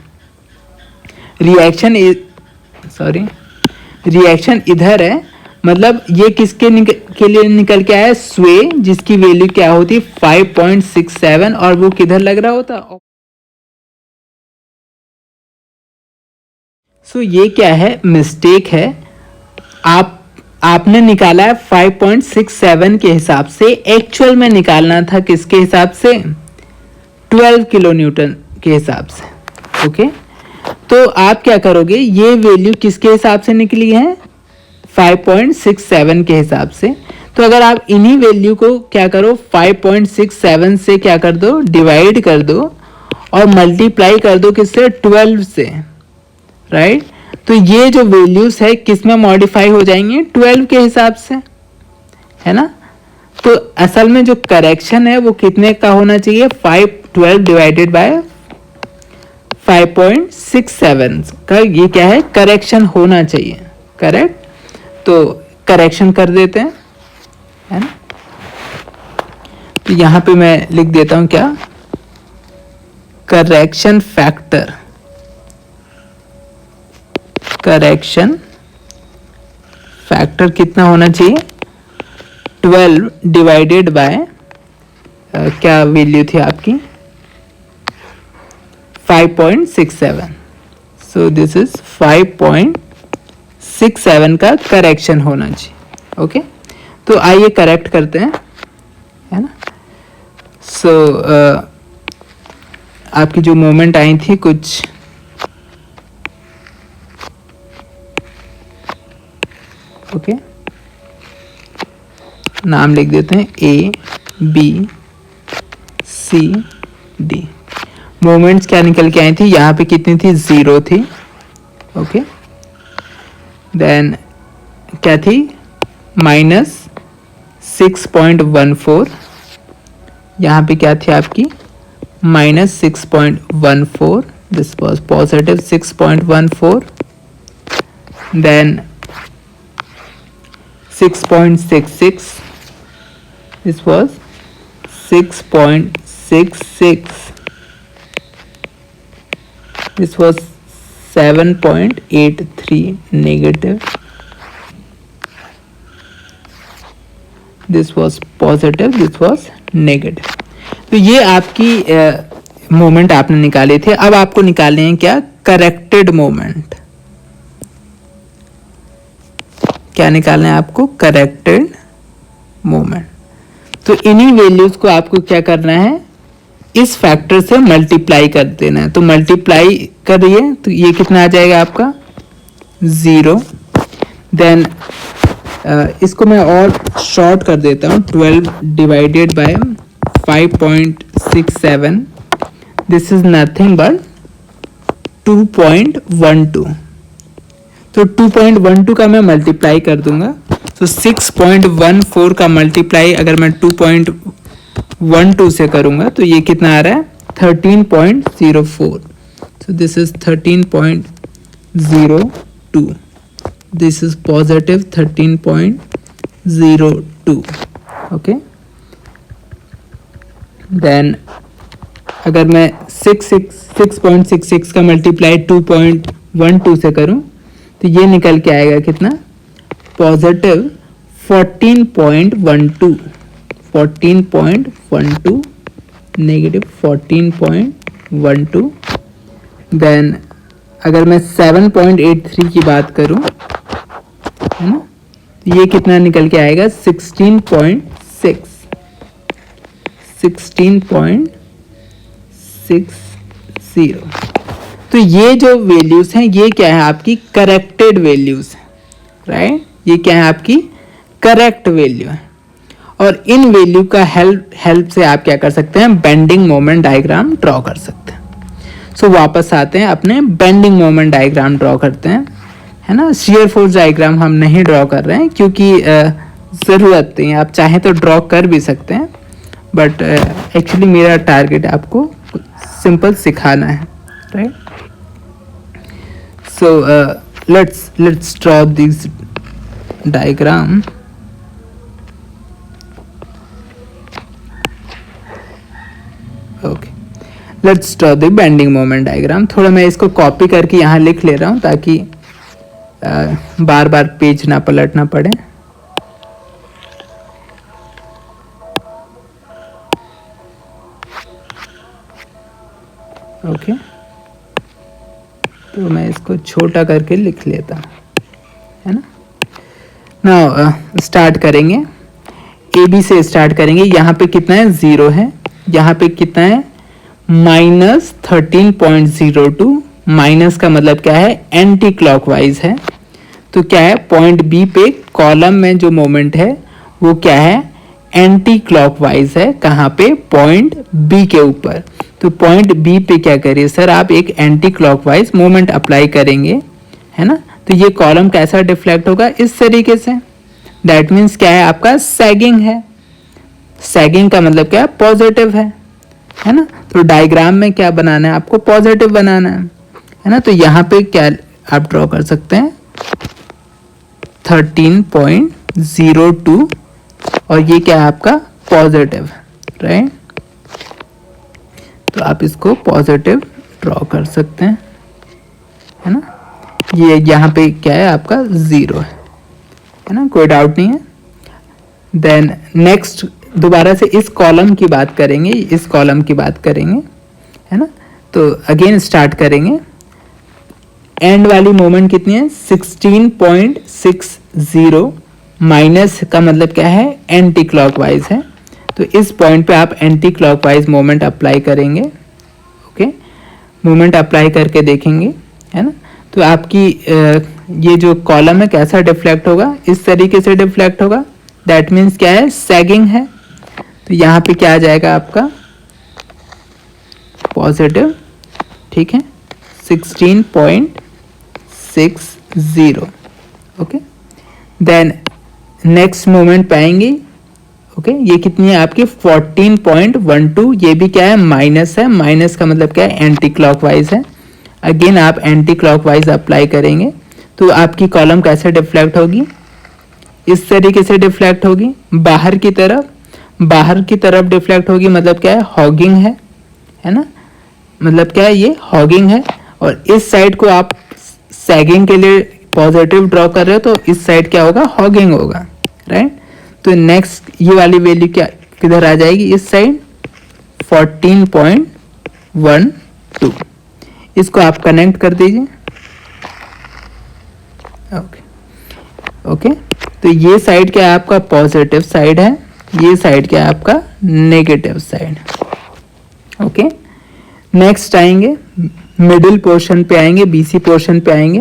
रिएक्शन इधर है, मतलब ये किसके के लिए निकल के आया है, स्वे, जिसकी वैल्यू क्या होती 5.67, और वो किधर लग रहा होता। सो ये क्या है, मिस्टेक है। आपने निकाला है 5.67 के हिसाब से, एक्चुअल में निकालना था किसके हिसाब से, 12 किलो न्यूटन के हिसाब से। ओके, तो आप क्या करोगे, ये वैल्यू किसके हिसाब से निकली है, 5.67 के हिसाब से। तो अगर आप इन्हीं वैल्यू को क्या करो, 5.67 से क्या कर दो, डिवाइड कर दो और मल्टीप्लाई कर दो किससे, 12 से, राइट। तो ये जो वैल्यूज है किस में मॉडिफाई हो जाएंगे, 12 के हिसाब से, है ना। तो असल में जो करेक्शन है वो कितने का होना चाहिए, 12 डिवाइडेड बाय 5.67 का, ये क्या है, करेक्शन होना चाहिए, करेक्ट। तो करेक्शन कर देते हैं, है ना। तो यहां पे मैं लिख देता हूं क्या, करेक्शन फैक्टर, करेक्शन फैक्टर कितना होना चाहिए, 12 डिवाइडेड बाय क्या वैल्यू थी आपकी, 5.67। सो दिस इज 5.67 का करेक्शन होना चाहिए। ओके, तो आइए करेक्ट करते हैं, है ना। सो आपकी जो मोमेंट आई थी कुछ ओके, नाम लिख देते हैं A B C D. Moments क्या निकल के आई थी, यहाँ पे कितनी थी, 0 थी। ओके, देन क्या थी, -6.14, यहाँ पे क्या थी आपकी, -6.14, this was positive 6.14, then 6.66, this was 6.66, this was 7.83 negative, this was positive, this was negative। तो ये आपकी मोमेंट आपने निकाले थे। अब आपको निकालने हैं क्या, करेक्टेड मोमेंट। क्या निकालना है आपको, करेक्टेड मोमेंट। तो इन्हीं वैल्यूज को आपको क्या करना है, इस फैक्टर से मल्टीप्लाई कर देना है। तो मल्टीप्लाई करिए तो ये कितना आ जाएगा आपका, 0। देन इसको मैं और शॉर्ट कर देता हूँ, 12 divided by 5.67, this is nothing but 2.12। तो 2.12 का मैं मल्टीप्लाई कर दूंगा, तो 6.14 का मल्टीप्लाई अगर मैं 2.12 से करूंगा तो ये कितना आ रहा है, 13.04। so this is 13.02, this is positive 13.02। okay, then अगर मैं 6.66 का मल्टीप्लाई 2.12 से करूं तो ये निकल के आएगा कितना, पॉजिटिव 14.12, 14.12, नेगेटिव 14.12। देन अगर मैं 7.83 की बात करूं, है ना, ये कितना निकल के आएगा, 16.6, 16.60। तो ये जो वैल्यूज हैं ये क्या है, आपकी करेक्टेड वैल्यूज, राइट। ये क्या है, आपकी करेक्ट वैल्यू है। और इन वैल्यू का हेल्प से आप क्या कर सकते हैं, बेंडिंग मोमेंट डायग्राम ड्रॉ कर सकते हैं। सो वापस आते हैं, अपने बेंडिंग मोमेंट डायग्राम ड्रॉ करते हैं, है ना। शियर फोर्स डायग्राम हम नहीं ड्रॉ कर रहे हैं क्योंकि ज़रूरत नहीं है, आप चाहें तो ड्रॉ कर भी सकते हैं, बट एक्चुअली मेरा टारगेट आपको सिंपल सिखाना है, right. So let's draw this diagram। Okay, let's draw the bending moment diagram। थोड़ा मैं इसको कॉपी करके यहाँ लिख ले रहा हूँ ताकि बार बार पेज ना पलटना पड़े। ओके, तो मैं इसको छोटा करके लिख लेता हूँ, है ना। नाउ स्टार्ट करेंगे, ए बी से स्टार्ट करेंगे। यहाँ पे कितना है, 0 है। यहाँ पे कितना है, -13.02। माइनस का मतलब क्या है, एंटी क्लॉकवाइज है। तो क्या है, पॉइंट बी पे कॉलम में जो मोमेंट है वो क्या है, एंटी क्लॉकवाइज है। कहाँ पे, पॉइंट बी के ऊपर। तो पॉइंट बी पे क्या करिए सर, आप एक एंटी क्लॉकवाइज मोमेंट अप्लाई करेंगे, है ना। तो ये कॉलम कैसा डिफ्लेक्ट होगा, इस तरीके से। दैट मीन्स क्या है, आपका सैगिंग है। सैगिंग का मतलब क्या है, पॉजिटिव है ना। तो डायग्राम में क्या बनाना है आपको, पॉजिटिव बनाना है ना। तो यहाँ पे क्या आप ड्रॉ कर सकते हैं, 13.02, और ये क्या है आपका, पॉजिटिव, राइट। तो आप इसको पॉजिटिव ड्रॉ कर सकते हैं, है ना। ये यहाँ पे क्या है आपका, 0 है ना, कोई डाउट नहीं है। देन नेक्स्ट दोबारा से इस कॉलम की बात करेंगे, इस कॉलम की बात करेंगे, है ना। तो अगेन स्टार्ट करेंगे। एंड वाली मोमेंट कितनी है, 16.60। माइनस का मतलब क्या है, एंटी क्लॉकवाइज है। तो इस पॉइंट पे आप एंटी क्लॉकवाइज मोमेंट अप्लाई करेंगे। ओके, मोमेंट अप्लाई करके देखेंगे, है ना। तो आपकी ये जो कॉलम है कैसा डिफ्लेक्ट होगा, इस तरीके से डिफ्लेक्ट होगा। दैट मीन्स क्या है, सैगिंग है। तो यहाँ पे क्या आ जाएगा आपका, पॉजिटिव, ठीक है, 16.60। ओके, देन नेक्स्ट मोमेंट पाएंगे। ओके, ये कितनी है आपकी, 14.12। ये भी क्या है, माइनस है। माइनस का मतलब क्या है, एंटी क्लॉकवाइज है। अगेन आप एंटी क्लॉकवाइज अप्लाई करेंगे। तो आपकी कॉलम कैसे डिफ्लेक्ट होगी, इस तरीके से डिफ्लेक्ट होगी, बाहर की तरफ। बाहर की तरफ डिफ्लेक्ट होगी, मतलब क्या है, हॉगिंग है ना। मतलब क्या है, ये हॉगिंग है। और इस साइड को आप सैगिंग के लिए पॉजिटिव ड्रॉ कर रहे हो, तो इस साइड क्या होगा, हॉगिंग होगा, राइट। तो नेक्स्ट ये वाली वैल्यू क्या किधर आ जाएगी, इस साइड 14.12। इसको आप कनेक्ट कर दीजिए। ओके, तो ये साइड क्या है आपका, पॉजिटिव साइड है। ये साइड क्या है आपका, नेगेटिव साइड। ओके, नेक्स्ट आएंगे, मिडिल पोर्शन पे आएंगे, बीसी पोर्शन पे आएंगे।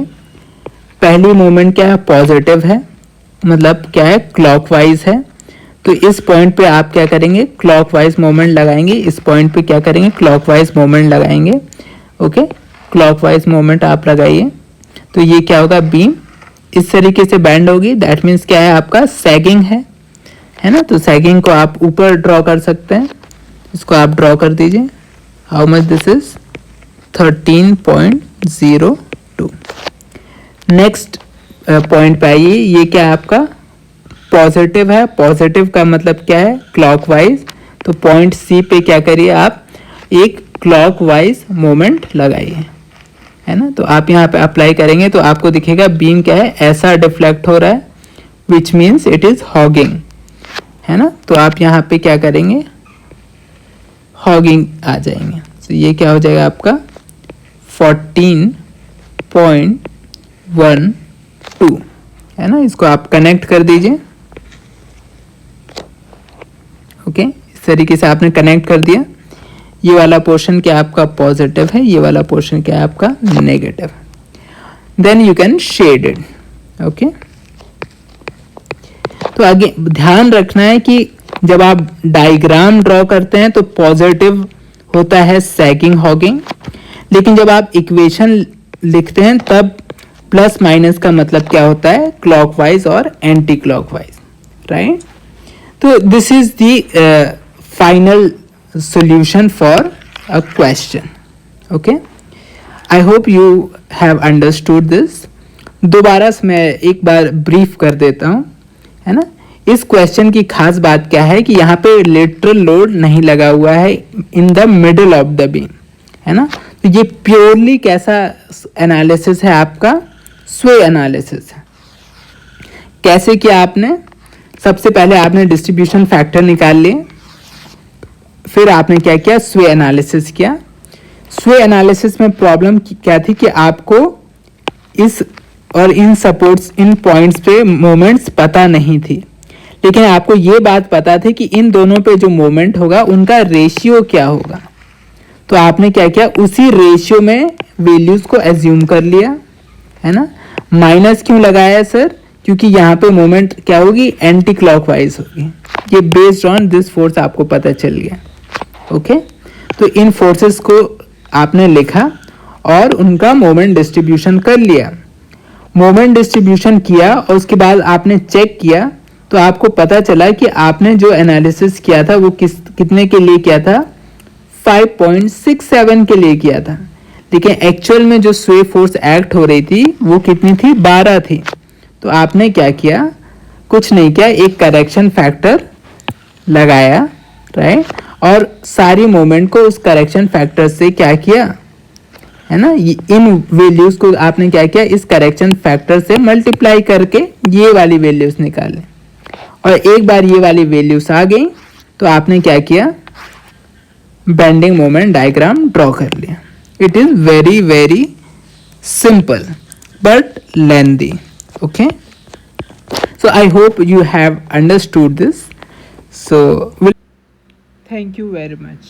पहली मूवमेंट क्या है, पॉजिटिव है, मतलब क्या है, क्लॉकवाइज है। तो इस पॉइंट पे आप क्या करेंगे, क्लॉकवाइज मोमेंट लगाएंगे। इस पॉइंट पे क्या करेंगे, क्लॉकवाइज मोमेंट लगाएंगे। ओके, क्लॉकवाइज मोमेंट आप लगाइए। तो ये क्या होगा, बीम इस तरीके से बैंड होगी। दैट मीन्स क्या है आपका, सैगिंग है ना। तो सैगिंग को आप ऊपर ड्रॉ कर सकते हैं। इसको आप ड्रॉ कर दीजिए। How much this is, 13.02। Next point पे आइए। ये क्या है आपका, पॉजिटिव है। पॉजिटिव का मतलब क्या है, क्लॉकवाइज। तो पॉइंट सी पे क्या करिए, आप एक क्लॉकवाइज मोमेंट लगाइए, है ना। तो आप यहाँ पे अप्लाई करेंगे तो आपको दिखेगा बीम क्या है, ऐसा डिफ्लेक्ट हो रहा है, which means it is hugging, है ना। तो आप यहाँ पे क्या करेंगे, हॉगिंग आ जाएंगे। तो ये क्या हो जाएगा आपका 14.12, है ना। इसको आप कनेक्ट कर दीजिए। ओके, इस तरीके से आपने कनेक्ट कर दिया। ये वाला पोर्शन क्या आपका पॉजिटिव है, ये वाला पोर्शन क्या है आपका negative. Then you can shade it. Okay, तो आगे ध्यान रखना है कि जब आप डायग्राम ड्रॉ करते हैं तो पॉजिटिव होता है सैगिंग हॉगिंग, लेकिन जब आप इक्वेशन लिखते हैं तब प्लस माइनस का मतलब क्या होता है, क्लॉकवाइज और एंटी क्लॉकवाइज, राइट। तो this is the final solution for a question. Okay, I hope you have understood this. दोबारा से मैं एक बार ब्रीफ कर देता हूँ, है ना। इस क्वेश्चन की खास बात क्या है कि यहाँ पे लेटरल लोड नहीं लगा हुआ है in the middle of the beam, है ना। तो ये प्योरली कैसा एनालिसिस है आपका, स्वे एनालिसिस है। कैसे किया आपने? सबसे पहले आपने डिस्ट्रीब्यूशन फैक्टर निकाल लिए, फिर आपने क्या किया? स्वे एनालिसिस किया। स्वे एनालिसिस में प्रॉब्लम क्या थी कि आपको इस और इन सपोर्ट्स, इन पॉइंट्स पे मोमेंट्स पता नहीं थी, लेकिन आपको ये बात पता थी कि इन दोनों पे जो मोमेंट होगा उनका रेशियो क्या होगा। तो आपने क्या किया? उसी रेशियो में वैल्यूज को एज्यूम कर लिया, है ना। माइनस क्यों लगाया सर? क्योंकि यहाँ पे मोमेंट क्या होगी? एंटी क्लॉकवाइज होगी। ये बेस्ड ऑन दिस फोर्स आपको पता चल गया। ओके, तो इन फोर्सेस को आपने लिखा और उनका मोमेंट डिस्ट्रीब्यूशन कर लिया। मोमेंट डिस्ट्रीब्यूशन किया और उसके बाद आपने चेक किया, तो आपको पता चला कि आपने जो एनालिसिस किया था वो कितने के लिए किया था? 5.67 के लिए किया था, लेकिन एक्चुअल में जो स्वे फोर्स एक्ट हो रही थी वो कितनी थी? 12 थी। तो आपने क्या किया? कुछ नहीं किया, एक करेक्शन फैक्टर लगाया, राइट, और सारी मोमेंट को उस करेक्शन फैक्टर से क्या किया, है ना, इन वैल्यूज को आपने क्या किया? इस करेक्शन फैक्टर से मल्टीप्लाई करके ये वाली वैल्यूज निकाले, और एक बार ये वाली वैल्यूज आ गई तो आपने क्या किया? बेंडिंग मोमेंट डायग्राम ड्रॉ कर लिया। It is very very simple but lengthy. Okay, so I hope you have understood this. So thank you very much.